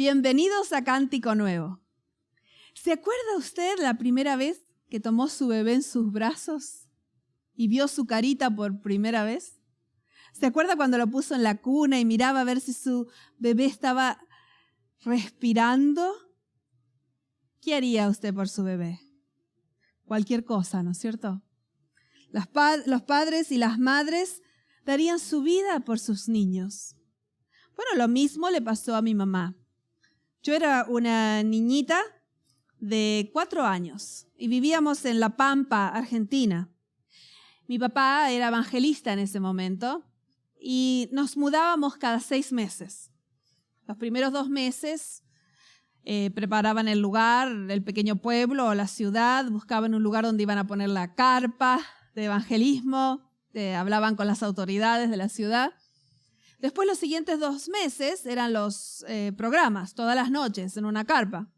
Bienvenidos a Cántico Nuevo. ¿Se acuerda usted la primera vez que tomó su bebé en sus brazos y vio su carita por primera vez? ¿Se acuerda cuando lo puso en la cuna y miraba a ver si su bebé estaba respirando? ¿Qué haría usted por su bebé? Cualquier cosa, ¿no es cierto? Los padres y las madres darían su vida por sus niños. Bueno, lo mismo le pasó a mi mamá. Yo era una niñita de 4 años y vivíamos en La Pampa, Argentina. Mi papá era evangelista en ese momento y nos mudábamos cada 6 meses. Los primeros 2 meses preparaban el lugar, el pequeño pueblo o la ciudad, buscaban un lugar donde iban a poner la carpa de evangelismo, hablaban con las autoridades de la ciudad. Después los siguientes 2 meses eran los programas, todas las noches en una carpa.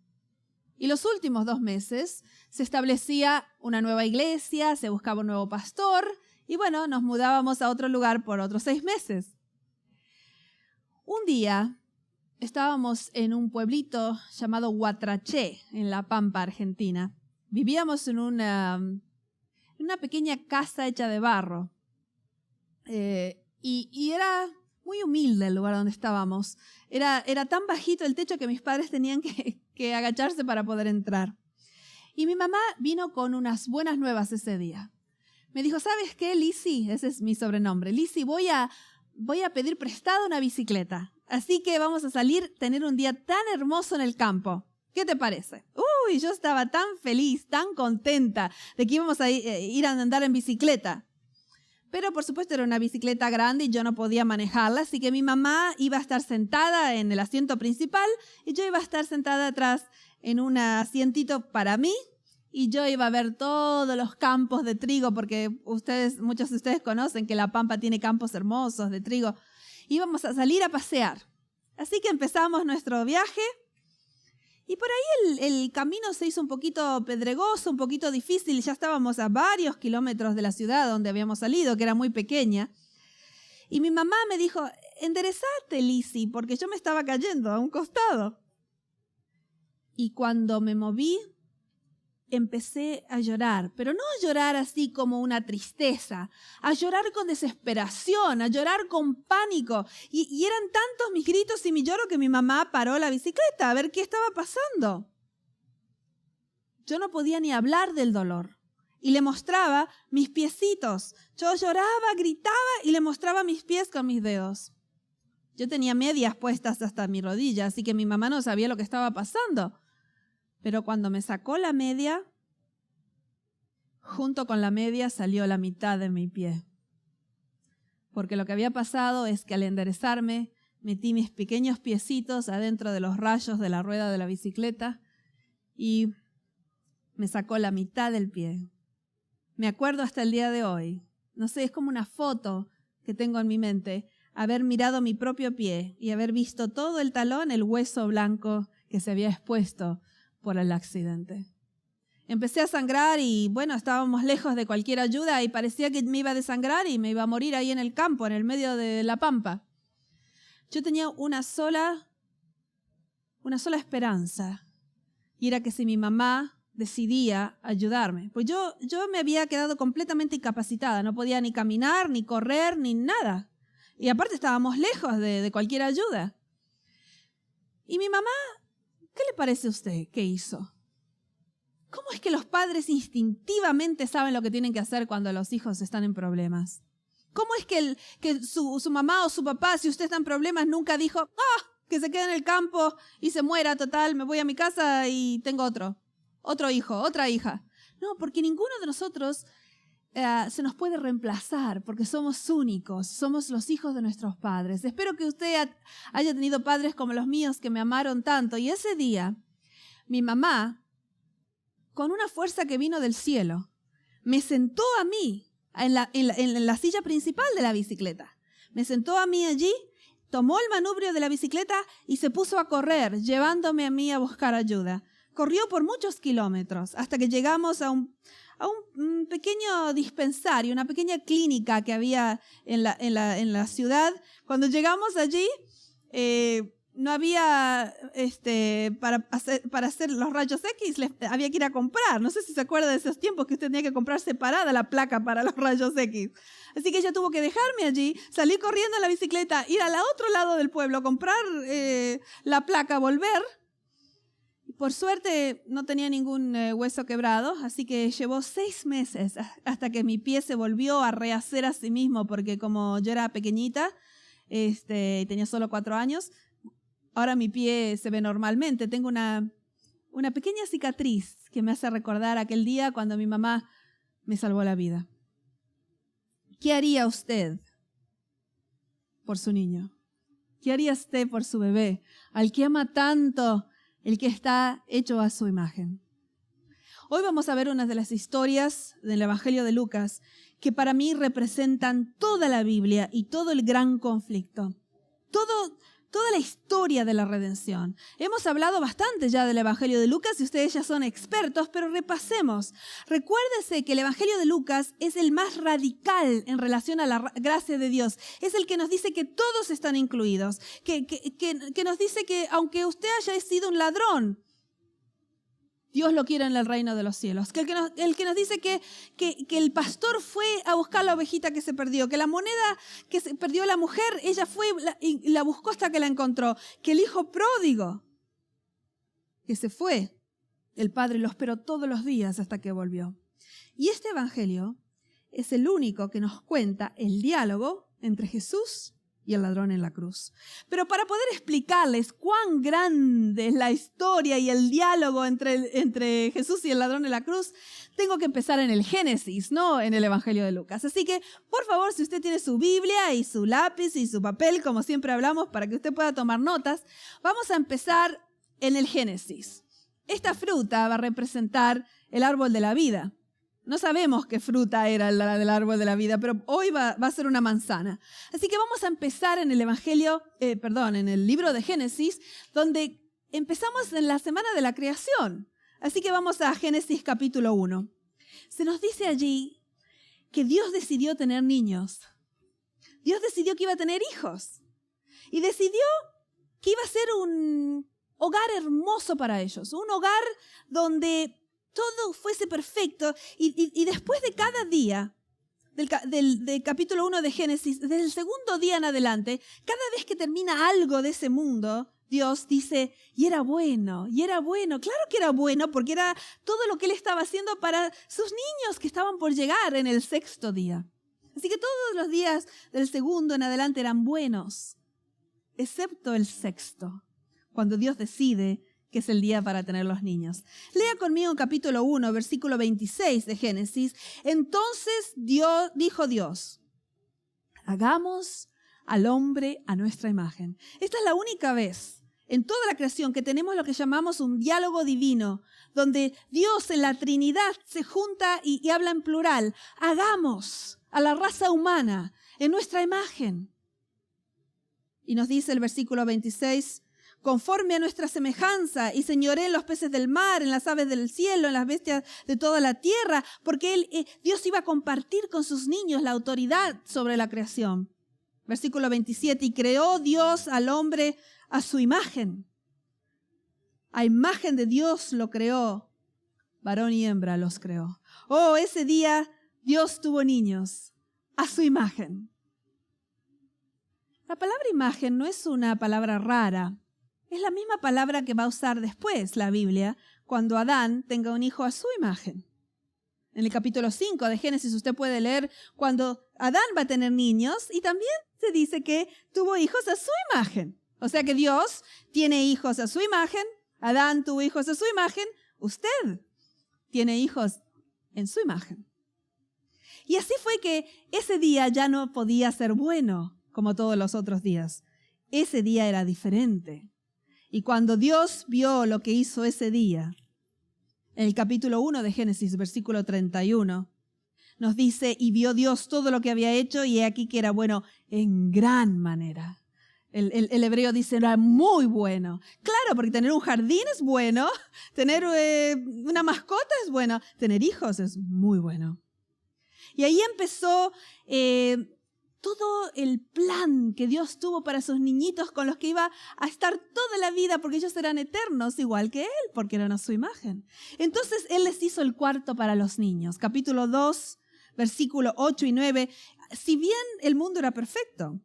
Y los últimos 2 meses se establecía una nueva iglesia, se buscaba un nuevo pastor y bueno, nos mudábamos a otro lugar por otros 6 meses. Un día estábamos en un pueblito llamado Huatraché, en La Pampa, Argentina. Vivíamos en una pequeña casa hecha de barro. Y era muy humilde el lugar donde estábamos. Era tan bajito el techo que mis padres tenían que agacharse para poder entrar. Y mi mamá vino con unas buenas nuevas ese día. Me dijo, ¿sabes qué, Lizzy? Ese es mi sobrenombre. Lizzy, voy a pedir prestada una bicicleta. Así que vamos a salir, tener un día tan hermoso en el campo. ¿Qué te parece? Uy, yo estaba tan feliz, tan contenta de que íbamos a ir a andar en bicicleta. Pero por supuesto era una bicicleta grande y yo no podía manejarla, así que mi mamá iba a estar sentada en el asiento principal y yo iba a estar sentada atrás en un asientito para mí y yo iba a ver todos los campos de trigo, porque muchos de ustedes conocen que La Pampa tiene campos hermosos de trigo. Íbamos a salir a pasear. Así que empezamos nuestro viaje y por ahí el camino se hizo un poquito pedregoso, un poquito difícil. Ya estábamos a varios kilómetros de la ciudad donde habíamos salido, que era muy pequeña. Y mi mamá me dijo, enderezate, Lizzy, porque yo me estaba cayendo a un costado. Y cuando me moví, empecé a llorar, pero no a llorar así como una tristeza, a llorar con desesperación, a llorar con pánico. Y eran tantos mis gritos y mi lloro que mi mamá paró la bicicleta a ver qué estaba pasando. Yo no podía ni hablar del dolor y le mostraba mis piecitos. Yo lloraba, gritaba y le mostraba mis pies con mis dedos. Yo tenía medias puestas hasta mi rodilla, así que mi mamá no sabía lo que estaba pasando. Pero cuando me sacó la media, junto con la media salió la mitad de mi pie. Porque lo que había pasado es que al enderezarme, metí mis pequeños piecitos adentro de los rayos de la rueda de la bicicleta y me sacó la mitad del pie. Me acuerdo hasta el día de hoy. No sé, es como una foto que tengo en mi mente, haber mirado mi propio pie y haber visto todo el talón, el hueso blanco que se había expuesto por el accidente. Empecé a sangrar y bueno, estábamos lejos de cualquier ayuda y parecía que me iba a desangrar y me iba a morir ahí en el campo, en el medio de La Pampa. Yo tenía una sola esperanza y era que si mi mamá decidía ayudarme, pues yo me había quedado completamente incapacitada, no podía ni caminar, ni correr, ni nada. Y aparte estábamos lejos de cualquier ayuda. Y mi mamá, ¿qué le parece a usted que hizo? ¿Cómo es que los padres instintivamente saben lo que tienen que hacer cuando los hijos están en problemas? ¿Cómo es que su mamá o su papá, si usted está en problemas, nunca dijo, que se quede en el campo y se muera, total, me voy a mi casa y tengo otro hijo, otra hija? No, porque ninguno de nosotros se nos puede reemplazar, porque somos únicos, somos los hijos de nuestros padres. Espero que usted haya tenido padres como los míos que me amaron tanto. Y ese día, mi mamá, con una fuerza que vino del cielo, me sentó a mí en la silla principal de la bicicleta. Me sentó a mí allí, tomó el manubrio de la bicicleta y se puso a correr, llevándome a mí a buscar ayuda. Corrió por muchos kilómetros hasta que llegamos a un pequeño dispensario, una pequeña clínica que había en la ciudad. Cuando llegamos allí, no había, para hacer los rayos X, había que ir a comprar. No sé si se acuerda de esos tiempos que usted tenía que comprar separada la placa para los rayos X. Así que ella tuvo que dejarme allí, salir corriendo en la bicicleta, ir al otro lado del pueblo, comprar la placa, volver. Por suerte no tenía ningún hueso quebrado, así que llevó 6 meses hasta que mi pie se volvió a rehacer a sí mismo, porque como yo era pequeñita, tenía solo 4 años, ahora mi pie se ve normalmente. Tengo una pequeña cicatriz que me hace recordar aquel día cuando mi mamá me salvó la vida. ¿Qué haría usted por su niño? ¿Qué haría usted por su bebé, al que ama tanto, el que está hecho a su imagen? Hoy vamos a ver una de las historias del Evangelio de Lucas que para mí representan toda la Biblia y todo el gran conflicto. Toda la historia de la redención. Hemos hablado bastante ya del Evangelio de Lucas y ustedes ya son expertos, pero repasemos. Recuérdese que el Evangelio de Lucas es el más radical en relación a la gracia de Dios. Es el que nos dice que todos están incluidos, que nos dice que aunque usted haya sido un ladrón, Dios lo quiere en el reino de los cielos. El que nos dice que el pastor fue a buscar la ovejita que se perdió, que la moneda que se perdió la mujer, ella fue y la buscó hasta que la encontró, que el hijo pródigo que se fue, el padre lo esperó todos los días hasta que volvió. Y este evangelio es el único que nos cuenta el diálogo entre Jesús y el ladrón en la cruz. Pero para poder explicarles cuán grande es la historia y el diálogo entre Jesús y el ladrón en la cruz, tengo que empezar en el Génesis, no en el Evangelio de Lucas. Así que, por favor, si usted tiene su Biblia y su lápiz y su papel, como siempre hablamos, para que usted pueda tomar notas, vamos a empezar en el Génesis. Esta fruta va a representar el árbol de la vida. No sabemos qué fruta era la del árbol de la vida, pero hoy va a ser una manzana. Así que vamos a empezar en el en el libro de Génesis, donde empezamos en la semana de la creación. Así que vamos a Génesis capítulo 1. Se nos dice allí que Dios decidió tener niños. Dios decidió que iba a tener hijos. Y decidió que iba a ser un hogar hermoso para ellos. Un hogar donde todo fuese perfecto y después de cada día del capítulo 1 de Génesis, desde el segundo día en adelante, cada vez que termina algo de ese mundo, Dios dice, y era bueno, claro que era bueno porque era todo lo que Él estaba haciendo para sus niños que estaban por llegar en el 6º día. Así que todos los días del segundo en adelante eran buenos, excepto el 6º, cuando Dios decide que es el día para tener los niños. Lea conmigo capítulo 1, versículo 26 de Génesis. Entonces dijo Dios, hagamos al hombre a nuestra imagen. Esta es la única vez en toda la creación que tenemos lo que llamamos un diálogo divino, donde Dios en la Trinidad se junta y habla en plural. Hagamos a la raza humana en nuestra imagen. Y nos dice el versículo 26, conforme a nuestra semejanza, y señoré en los peces del mar, en las aves del cielo, en las bestias de toda la tierra, porque Dios iba a compartir con sus niños la autoridad sobre la creación. Versículo 27, y creó Dios al hombre a su imagen. A imagen de Dios lo creó, varón y hembra los creó. Oh, ese día Dios tuvo niños a su imagen. La palabra imagen no es una palabra rara. Es la misma palabra que va a usar después la Biblia cuando Adán tenga un hijo a su imagen. En el capítulo 5 de Génesis usted puede leer cuando Adán va a tener niños y también se dice que tuvo hijos a su imagen. O sea que Dios tiene hijos a su imagen, Adán tuvo hijos a su imagen, usted tiene hijos en su imagen. Y así fue que ese día ya no podía ser bueno como todos los otros días. Ese día era diferente. Y cuando Dios vio lo que hizo ese día, en el capítulo 1 de Génesis, versículo 31, nos dice, y vio Dios todo lo que había hecho, y he aquí que era bueno en gran manera. El hebreo dice, era muy bueno. Claro, porque tener un jardín es bueno, tener una mascota es bueno, tener hijos es muy bueno. Y ahí empezó todo el plan que Dios tuvo para sus niñitos con los que iba a estar toda la vida, porque ellos eran eternos igual que Él, porque eran a su imagen. Entonces Él les hizo el cuarto para los niños. Capítulo 2, versículo 8 y 9. Si bien el mundo era perfecto,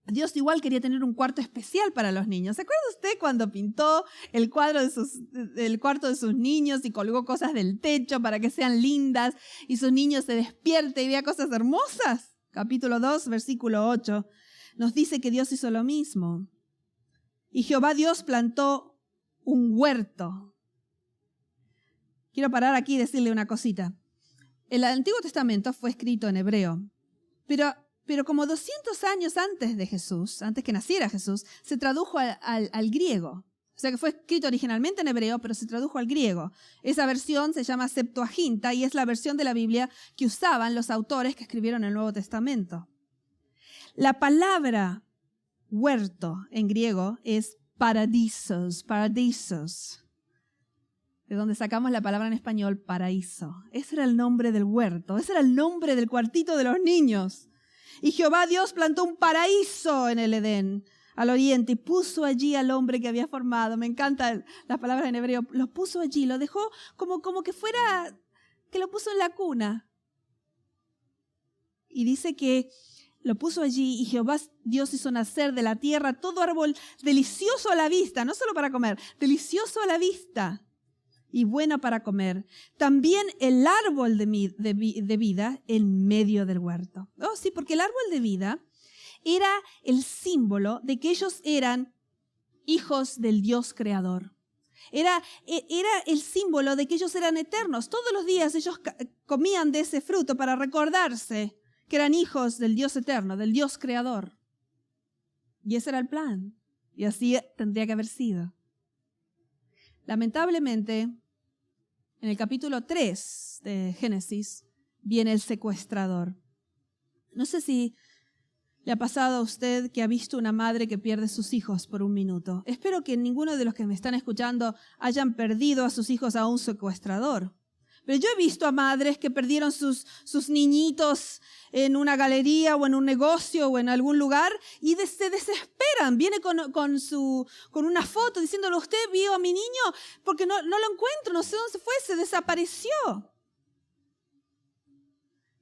Dios igual quería tener un cuarto especial para los niños. ¿Se acuerda usted cuando pintó el cuarto de sus niños y colgó cosas del techo para que sean lindas y sus niños se despierten y vean cosas hermosas? Capítulo 2, versículo 8, nos dice que Dios hizo lo mismo. Y Jehová Dios plantó un huerto. Quiero parar aquí y decirle una cosita. El Antiguo Testamento fue escrito en hebreo, pero como 200 años antes de Jesús, antes que naciera Jesús, se tradujo al griego. O sea que fue escrito originalmente en hebreo, pero se tradujo al griego. Esa versión se llama Septuaginta y es la versión de la Biblia que usaban los autores que escribieron el Nuevo Testamento. La palabra huerto en griego es paradisos, de donde sacamos la palabra en español paraíso. Ese era el nombre del huerto, ese era el nombre del cuartito de los niños. Y Jehová Dios plantó un paraíso en el Edén, al oriente, y puso allí al hombre que había formado. Me encantan las palabras en hebreo. Lo puso allí, lo dejó como que fuera, que lo puso en la cuna. Y dice que lo puso allí y Jehová Dios hizo nacer de la tierra todo árbol delicioso a la vista, no solo para comer, delicioso a la vista y bueno para comer. También el árbol de vida en medio del huerto. Oh, sí, porque el árbol de vida era el símbolo de que ellos eran hijos del Dios creador. Era el símbolo de que ellos eran eternos. Todos los días ellos comían de ese fruto para recordarse que eran hijos del Dios eterno, del Dios creador. Y ese era el plan. Y así tendría que haber sido. Lamentablemente, en el capítulo 3 de Génesis, viene el secuestrador. No sé si le ha pasado a usted que ha visto una madre que pierde sus hijos por un minuto. Espero que ninguno de los que me están escuchando hayan perdido a sus hijos a un secuestrador. Pero yo he visto a madres que perdieron sus niñitos en una galería o en un negocio o en algún lugar y se desesperan. Viene con una foto diciéndole, usted vio a mi niño porque no lo encuentro, no sé dónde se fue, se desapareció.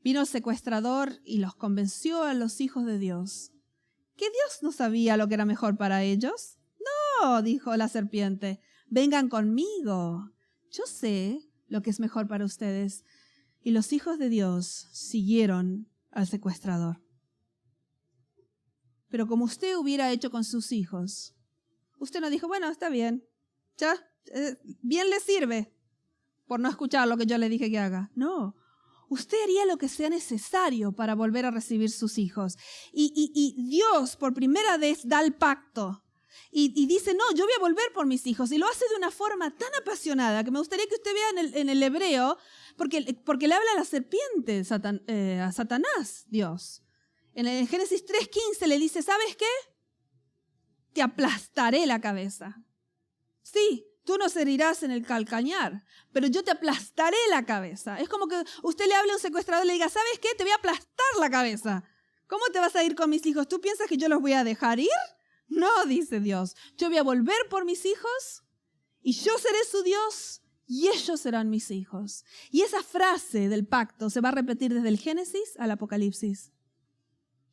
Vino el secuestrador y los convenció a los hijos de Dios que Dios no sabía lo que era mejor para ellos. No, dijo la serpiente, vengan conmigo. Yo sé lo que es mejor para ustedes. Y los hijos de Dios siguieron al secuestrador. Pero como usted hubiera hecho con sus hijos, usted no dijo, bueno, está bien, ya, bien le sirve por no escuchar lo que yo le dije que haga. No, usted haría lo que sea necesario para volver a recibir sus hijos. Y Dios por primera vez da el pacto. Y dice, no, yo voy a volver por mis hijos. Y lo hace de una forma tan apasionada que me gustaría que usted vea en el hebreo, porque le habla a la serpiente, a Satanás, Dios. En el Génesis 3:15 le dice, ¿sabes qué? Te aplastaré la cabeza. Sí, tú nos herirás en el calcañar, pero yo te aplastaré la cabeza. Es como que usted le hable a un secuestrador y le diga, ¿sabes qué? Te voy a aplastar la cabeza. ¿Cómo te vas a ir con mis hijos? ¿Tú piensas que yo los voy a dejar ir? No, dice Dios, yo voy a volver por mis hijos y yo seré su Dios y ellos serán mis hijos. Y esa frase del pacto se va a repetir desde el Génesis al Apocalipsis.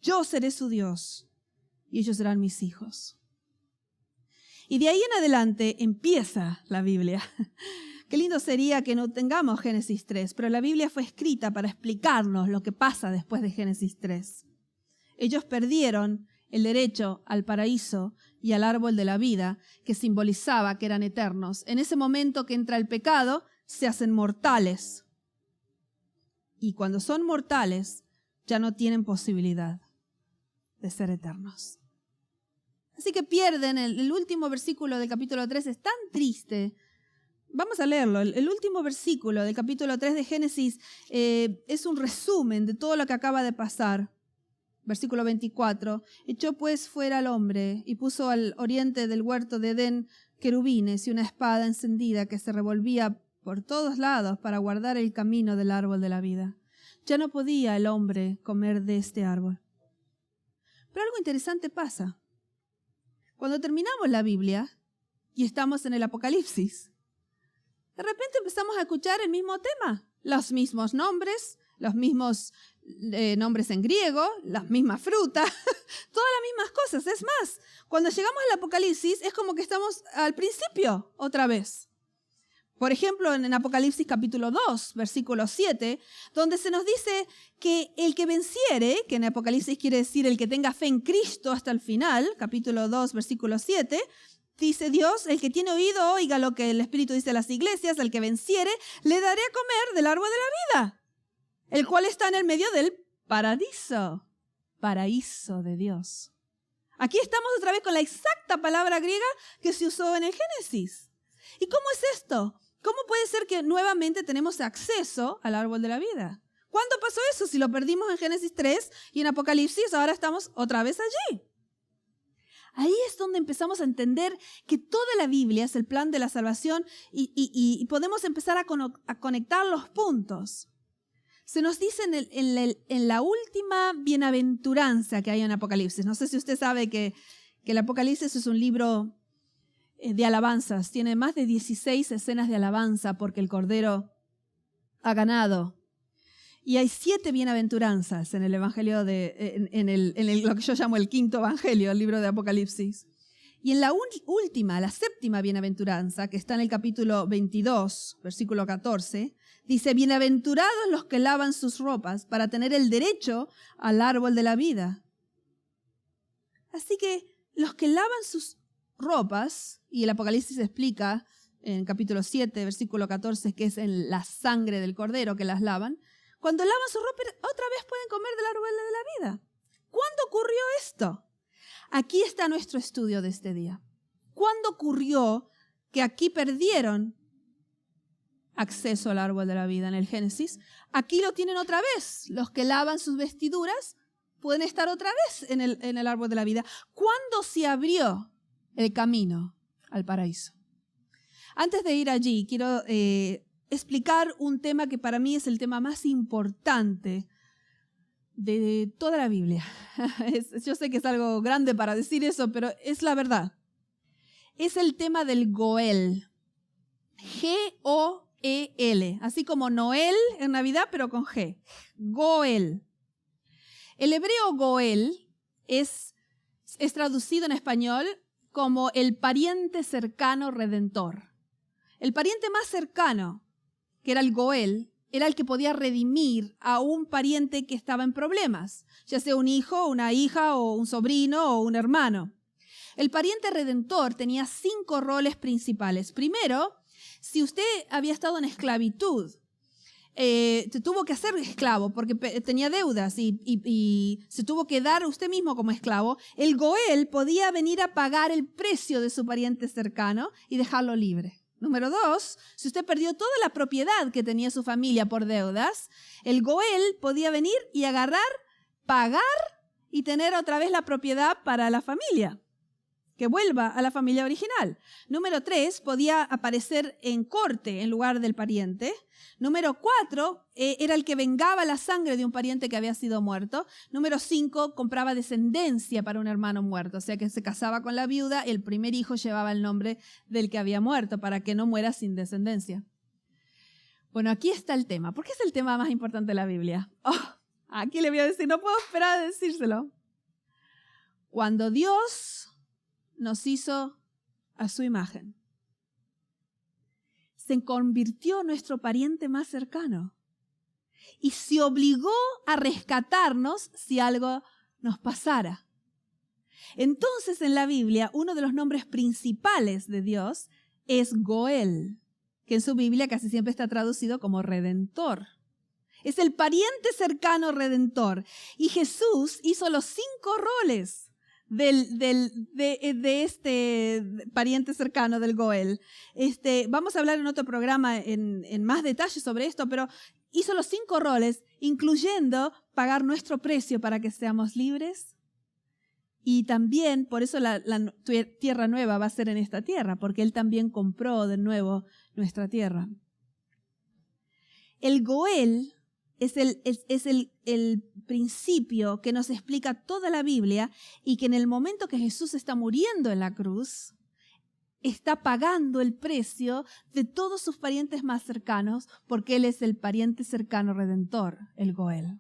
Yo seré su Dios y ellos serán mis hijos. Y de ahí en adelante empieza la Biblia. Qué lindo sería que no tengamos Génesis 3, pero la Biblia fue escrita para explicarnos lo que pasa después de Génesis 3. Ellos perdieron el derecho al paraíso y al árbol de la vida, que simbolizaba que eran eternos. En ese momento que entra el pecado, se hacen mortales. Y cuando son mortales, ya no tienen posibilidad de ser eternos. Así que pierden el último versículo del capítulo 3, es tan triste. Vamos a leerlo. El último versículo del capítulo 3 de Génesis es un resumen de todo lo que acaba de pasar. Versículo 24, echó pues fuera al hombre y puso al oriente del huerto de Edén querubines y una espada encendida que se revolvía por todos lados para guardar el camino del árbol de la vida. Ya no podía el hombre comer de este árbol, Pero algo interesante pasa. Cuando terminamos la Biblia y estamos en el Apocalipsis, de repente empezamos a escuchar el mismo tema, los mismos nombres, los mismos nombres en griego, las mismas frutas, todas las mismas cosas. Es más, cuando llegamos al Apocalipsis es como que estamos al principio otra vez. Por ejemplo, en Apocalipsis capítulo 2, versículo 7, donde se nos dice que el que venciere, que en Apocalipsis quiere decir el que tenga fe en Cristo hasta el final, capítulo 2, versículo 7, dice Dios, el que tiene oído oiga lo que el Espíritu dice a las iglesias, el que venciere, le daré a comer del árbol de la vida, el cual está en el medio del paraíso de Dios. Aquí estamos otra vez con la exacta palabra griega que se usó en el Génesis. ¿Y cómo es esto? ¿Cómo puede ser que nuevamente tenemos acceso al árbol de la vida? ¿Cuándo pasó eso? Si lo perdimos en Génesis 3 y en Apocalipsis, ahora estamos otra vez allí. Ahí es donde empezamos a entender que toda la Biblia es el plan de la salvación y podemos empezar a conectar los puntos. Se nos dice en la última bienaventuranza que hay en Apocalipsis. No sé si usted sabe que el Apocalipsis es un libro de alabanzas. Tiene más de 16 escenas de alabanza porque el Cordero ha ganado. Y hay 7 bienaventuranzas en el Evangelio lo que yo llamo el quinto Evangelio, el libro de Apocalipsis. Y en la última, la séptima bienaventuranza, que está en el capítulo 22, versículo 14, dice, bienaventurados los que lavan sus ropas para tener el derecho al árbol de la vida. Así que los que lavan sus ropas, y el Apocalipsis explica en capítulo 7, versículo 14, que es en la sangre del Cordero que las lavan, cuando lavan su ropa otra vez pueden comer del árbol de la vida. ¿Cuándo ocurrió esto? Aquí está nuestro estudio de este día. ¿Cuándo ocurrió que aquí perdieron acceso al árbol de la vida en el Génesis? Aquí lo tienen otra vez. Los que lavan sus vestiduras pueden estar otra vez en el árbol de la vida. ¿Cuándo se abrió el camino al paraíso? Antes de ir allí, quiero explicar un tema que para mí es el tema más importante de toda la Biblia. Yo sé que es algo grande para decir eso, pero es la verdad. Es el tema del Goel. G-O-E-L. Así como Noel en Navidad, pero con G. Goel. El hebreo Goel es traducido en español como el pariente cercano redentor. El pariente más cercano, que era el Goel, era el que podía redimir a un pariente que estaba en problemas, ya sea un hijo, una hija, o un sobrino, o un hermano. El pariente redentor tenía 5 roles principales. Primero, si usted había estado en esclavitud, se tuvo que hacer esclavo porque tenía deudas y se tuvo que dar usted mismo como esclavo, el Goel podía venir a pagar el precio de su pariente cercano y dejarlo libre. Número 2, si usted perdió toda la propiedad que tenía su familia por deudas, el Goel podía venir y agarrar, pagar y tener otra vez la propiedad para la familia, que vuelva a la familia original. Número 3, podía aparecer en corte en lugar del pariente. Número 4, era el que vengaba la sangre de un pariente que había sido muerto. Número 5, compraba descendencia para un hermano muerto, o sea que se casaba con la viuda, el primer hijo llevaba el nombre del que había muerto para que no muera sin descendencia. Bueno, aquí está el tema. ¿Por qué es el tema más importante de la Biblia? Aquí le voy a decir, no puedo esperar a decírselo. Cuando Dios nos hizo a su imagen, se convirtió en nuestro pariente más cercano y se obligó a rescatarnos si algo nos pasara. Entonces, en la Biblia, uno de los nombres principales de Dios es Goel, que en su Biblia casi siempre está traducido como Redentor. Es el pariente cercano redentor. Y Jesús hizo los 5 roles de este pariente cercano del Goel. Vamos a hablar en otro programa en más detalle sobre esto, pero hizo los 5 roles, incluyendo pagar nuestro precio para que seamos libres. Y también, por eso la tierra nueva va a ser en esta tierra, porque Él también compró de nuevo nuestra tierra. El Goel es el principio que nos explica toda la Biblia y que en el momento que Jesús está muriendo en la cruz, está pagando el precio de todos sus parientes más cercanos, porque Él es el pariente cercano redentor, el Goel.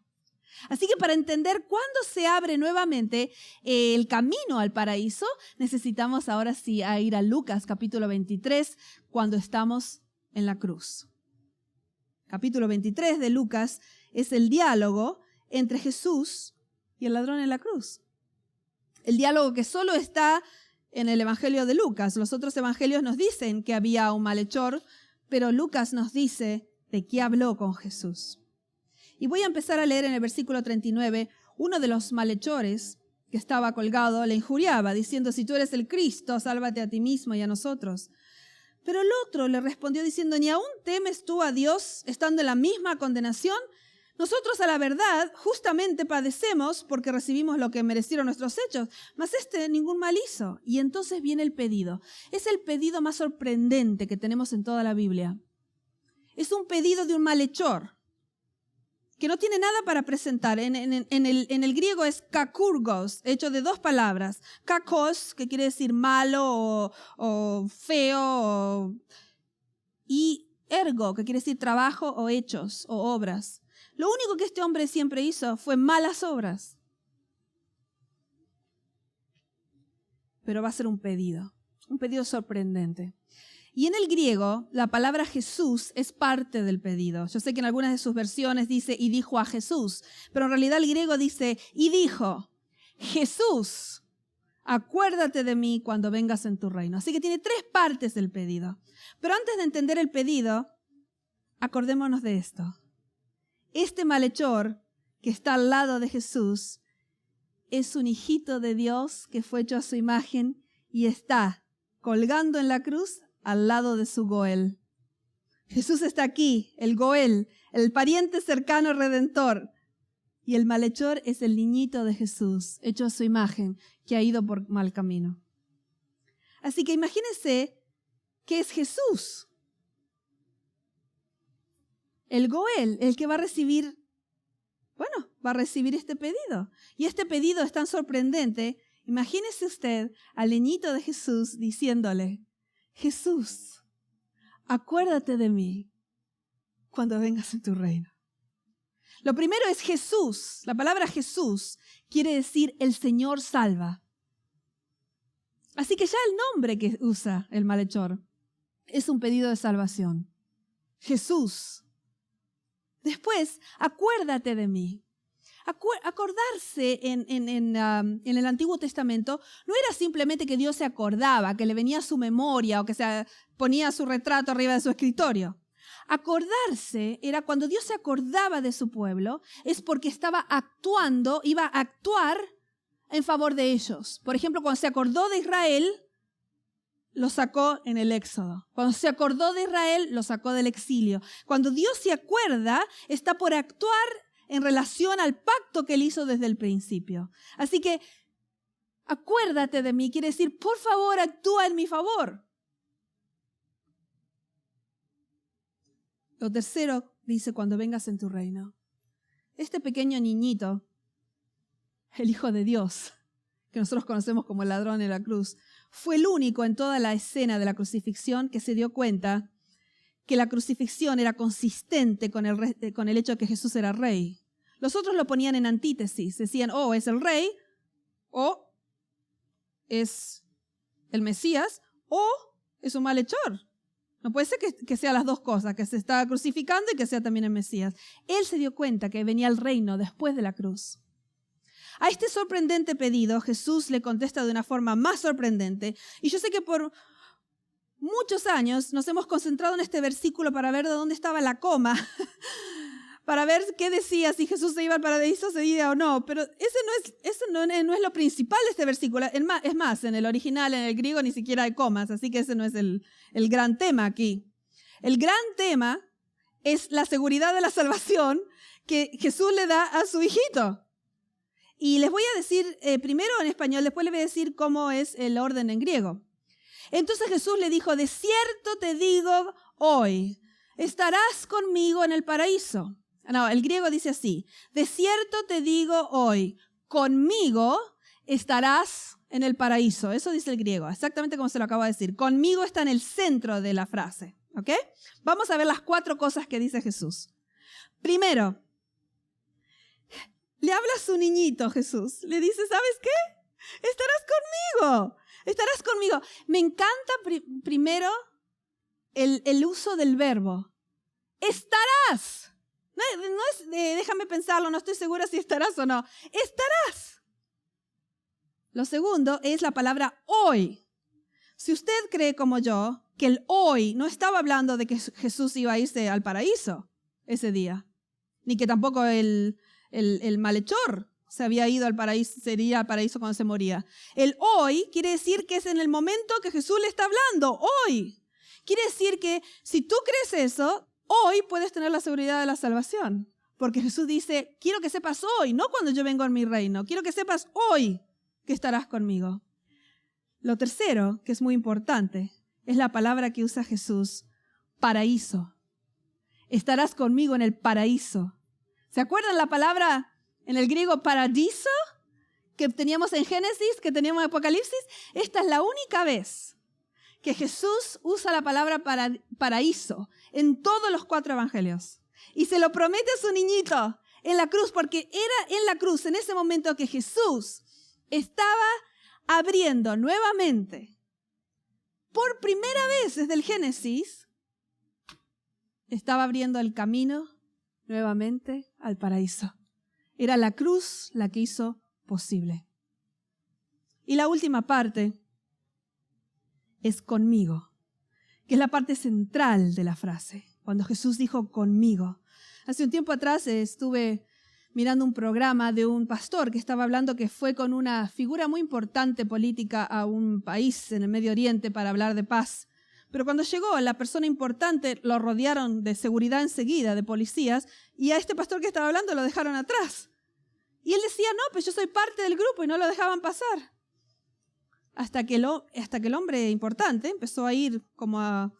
Así que para entender cuándo se abre nuevamente el camino al paraíso, necesitamos ahora sí ir a Lucas capítulo 23, cuando estamos en la cruz. Capítulo 23 de Lucas es el diálogo entre Jesús y el ladrón en la cruz. El diálogo que solo está en el Evangelio de Lucas. Los otros evangelios nos dicen que había un malhechor, pero Lucas nos dice de qué habló con Jesús. Y voy a empezar a leer en el versículo 39, uno de los malhechores que estaba colgado le injuriaba, diciendo, si tú eres el Cristo, sálvate a ti mismo y a nosotros. Pero el otro le respondió diciendo, ¿ni aún temes tú a Dios estando en la misma condenación? Nosotros a la verdad justamente padecemos porque recibimos lo que merecieron nuestros hechos, mas ningún mal hizo. Y entonces viene el pedido. Es el pedido más sorprendente que tenemos en toda la Biblia. Es un pedido de un malhechor que no tiene nada para presentar. En el griego es kakurgos, hecho de dos palabras. Kakos, que quiere decir malo o feo, y ergo, que quiere decir trabajo o hechos o obras. Lo único que este hombre siempre hizo fue malas obras. Pero va a ser un pedido sorprendente. Y en el griego, la palabra Jesús es parte del pedido. Yo sé que en algunas de sus versiones dice, y dijo a Jesús, pero en realidad el griego dice, y dijo, Jesús, acuérdate de mí cuando vengas en tu reino. Así que tiene tres partes del pedido. Pero antes de entender el pedido, acordémonos de esto. Este malhechor que está al lado de Jesús es un hijito de Dios que fue hecho a su imagen y está colgando en la cruz al lado de su Goel. Jesús está aquí, el Goel, el pariente cercano redentor. Y el malhechor es el niñito de Jesús, hecho a su imagen, que ha ido por mal camino. Así que imagínense que es Jesús, el Goel, el que va a recibir este pedido. Y este pedido es tan sorprendente. Imagínese usted al niñito de Jesús diciéndole, Jesús, acuérdate de mí cuando vengas en tu reino. Lo primero es Jesús. La palabra Jesús quiere decir el Señor salva. Así que ya el nombre que usa el malhechor es un pedido de salvación. Jesús. Después, acuérdate de mí. Acordarse en el Antiguo Testamento no era simplemente que Dios se acordaba, que le venía a su memoria o que se ponía su retrato arriba de su escritorio. Acordarse era cuando Dios se acordaba de su pueblo, es porque iba a actuar en favor de ellos. Por ejemplo, cuando se acordó de Israel, lo sacó en el Éxodo. Cuando se acordó de Israel, lo sacó del exilio. Cuando Dios se acuerda, está por actuar en relación al pacto que Él hizo desde el principio. Así que, acuérdate de mí, quiere decir, por favor, actúa en mi favor. Lo tercero dice, cuando vengas en tu reino. Este pequeño niñito, el Hijo de Dios, que nosotros conocemos como el ladrón en la cruz, fue el único en toda la escena de la crucifixión que se dio cuenta que la crucifixión era consistente con el hecho de que Jesús era rey. Los otros lo ponían en antítesis. Decían, es el rey, o es el Mesías, o es un malhechor. No puede ser que sea las dos cosas, que se está crucificando y que sea también el Mesías. Él se dio cuenta que venía el reino después de la cruz. A este sorprendente pedido, Jesús le contesta de una forma más sorprendente. Y yo sé que por muchos años nos hemos concentrado en este versículo para ver de dónde estaba la coma, para ver qué decía, si Jesús se iba al paraíso, se iba o no. Pero eso no es lo principal de este versículo. Es más, en el original, en el griego, ni siquiera hay comas, así que ese no es el gran tema aquí. El gran tema es la seguridad de la salvación que Jesús le da a su hijito. Y les voy a decir primero en español, después les voy a decir cómo es el orden en griego. Entonces Jesús le dijo, de cierto te digo hoy, estarás conmigo en el paraíso. No, el griego dice así: de cierto te digo hoy, conmigo estarás en el paraíso. Eso dice el griego, exactamente como se lo acabo de decir. Conmigo está en el centro de la frase. ¿Ok? Vamos a ver las 4 cosas que dice Jesús. Primero, le habla a su niñito Jesús. Le dice, ¿sabes qué? Estarás conmigo. Me encanta primero el uso del verbo. Estarás. No es déjame pensarlo, no estoy segura si estarás o no. Estarás. Lo segundo es la palabra hoy. Si usted cree como yo que el hoy no estaba hablando de que Jesús iba a irse al paraíso ese día, ni que tampoco el malhechor se había ido al paraíso, sería al paraíso cuando se moría. El hoy quiere decir que es en el momento que Jesús le está hablando, hoy. Quiere decir que si tú crees eso, hoy puedes tener la seguridad de la salvación. Porque Jesús dice, quiero que sepas hoy, no cuando yo vengo en mi reino. Quiero que sepas hoy que estarás conmigo. Lo tercero, que es muy importante, es la palabra que usa Jesús, paraíso. Estarás conmigo en el paraíso. ¿Se acuerdan la palabra en el griego paradiso que teníamos en Génesis, que teníamos en Apocalipsis? Esta es la única vez que Jesús usa la palabra paraíso en todos los 4 evangelios. Y se lo promete a su niñito en la cruz, porque era en la cruz, en ese momento, que Jesús estaba abriendo nuevamente, por primera vez desde el Génesis, estaba abriendo el camino nuevamente al paraíso. Era la cruz la que hizo posible. Y la última parte es conmigo, que es la parte central de la frase. Cuando Jesús dijo conmigo. Hace un tiempo atrás estuve mirando un programa de un pastor que estaba hablando que fue con una figura muy importante política a un país en el Medio Oriente para hablar de paz. Pero cuando llegó la persona importante, lo rodearon de seguridad enseguida, de policías, y a este pastor que estaba hablando lo dejaron atrás. Y él decía, no, pues yo soy parte del grupo, y no lo dejaban pasar. Hasta que el hombre importante empezó a ir como a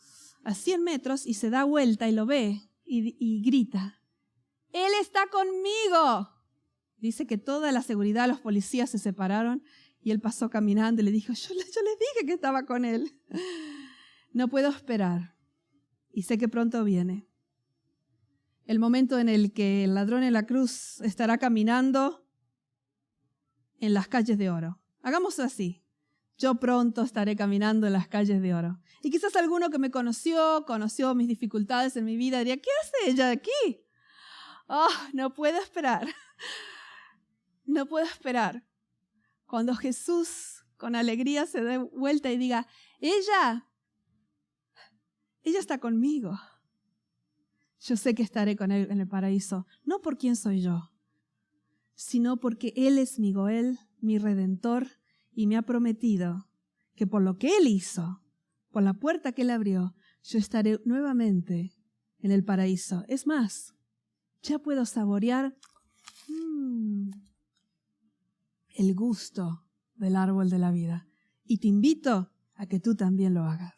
100 metros y se da vuelta y lo ve y grita, ¡Él está conmigo! Dice que toda la seguridad, los policías se separaron y él pasó caminando y le dijo, yo les dije que estaba con él. No puedo esperar y sé que pronto viene. El momento en el que el ladrón en la cruz estará caminando en las calles de oro. Hagamos así. Yo pronto estaré caminando en las calles de oro. Y quizás alguno que me conoció mis dificultades en mi vida, diría, ¿qué hace ella aquí? Oh, no puedo esperar. No puedo esperar. Cuando Jesús con alegría se dé vuelta y diga, ella está conmigo. Yo sé que estaré con Él en el paraíso, no por quién soy yo, sino porque Él es mi Goel, mi Redentor, y me ha prometido que por lo que Él hizo, por la puerta que Él abrió, yo estaré nuevamente en el paraíso. Es más, ya puedo saborear el gusto del árbol de la vida. Y te invito a que tú también lo hagas.